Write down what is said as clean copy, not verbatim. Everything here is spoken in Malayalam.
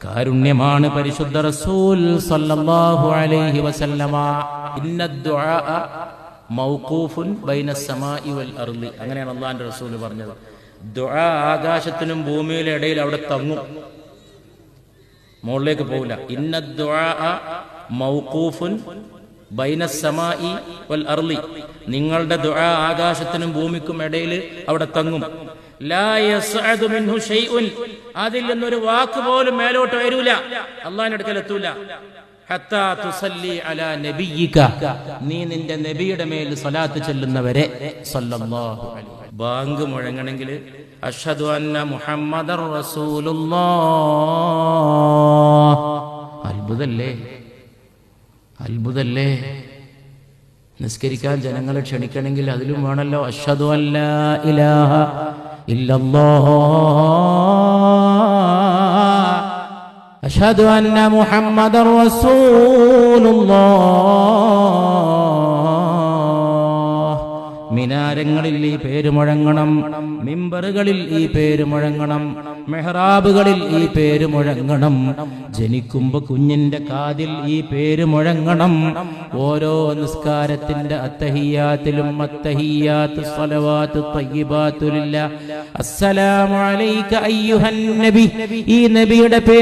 കാരുണ്യമാണ് പരിശുദ്ധ റസൂൽ സല്ലല്ലാഹു അലൈഹി വസല്ലമ. ഇന്നദ്ദുആ മൗഖൂഫുൻ ബൈനസ് സമാഇ വൽ അർളി, അങ്ങനെയാണ് അല്ലാഹുവിന്റെ റസൂൽ പറഞ്ഞത്. ദുആ ആകാശത്തിനും ഭൂമിയുടെ ഇടയിൽ അവിടെ തങ്ങും, മുകളിലേക്ക് പോകില്ല. ഇന്നദ്ദുആ മൗഖൂഫുൻ ബൈനസ് സമാഇ വൽ അർളി, നിങ്ങളുടെ ദുആ ആകാശത്തിനും ഭൂമിക്കും ഇടയിൽ അവിടെ തങ്ങും. ലാ യസ്അദു മിൻഹു ഷൈഉൻ, അതിൽ നിന്നൊരു വാക്ക് പോലും മേലോട്ട് വരൂല, അല്ലാഹുവിന്റെ അടുക്കൽ എത്തൂല. ഹത്താ തുസല്ലി അലാ നബിയിക, നീ നിന്റെ നബിയുടെ മേൽ സ്വലാത്ത് ചൊല്ലുന്നവരെ. സല്ലല്ലാഹു അലൈഹി. ബാങ്ക് മുഴങ്ങണമെങ്കിൽ അഷ്ഹദു അന്ന മുഹമ്മദർ റസൂലുള്ളാഹ്. അത്ഭുതല്ലേ. നിസ്കരിക്കാൻ ജനങ്ങളെ ക്ഷണിക്കണമെങ്കിൽ അതിലും വേണമല്ലോ അഷ്ഹദു അല്ലാ ഇലാഹ ഇല്ലല്ലാഹ് അഷ്ഹദു അന്ന മുഹമ്മദർ റസൂലുള്ളാഹ്. മിനാരങ്ങളിൽ ഈ പേര് മുഴങ്ങണം, മിമ്പറുകളിൽ ഈ പേര് മുഴങ്ങണം, മെഹ്റാബുകളിൽ ഈ പേര് മുഴങ്ങണം, ജനിക്കുമ്പോ കുഞ്ഞിന്റെ കാതിൽ ഈ പേര് മുഴങ്ങണം. ഓരോ നിസ്കാരത്തിന്റെ അത്തഹിയ്യാത്തിലും അത്തഹിയ്യാത്ത് സ്വലവാത്ത് തയ്യിബാത്തു ലില്ലാഹ്, അസ്സലാമു അലൈക അയ്യുഹൻ നബി, ഈ നബിയുടെ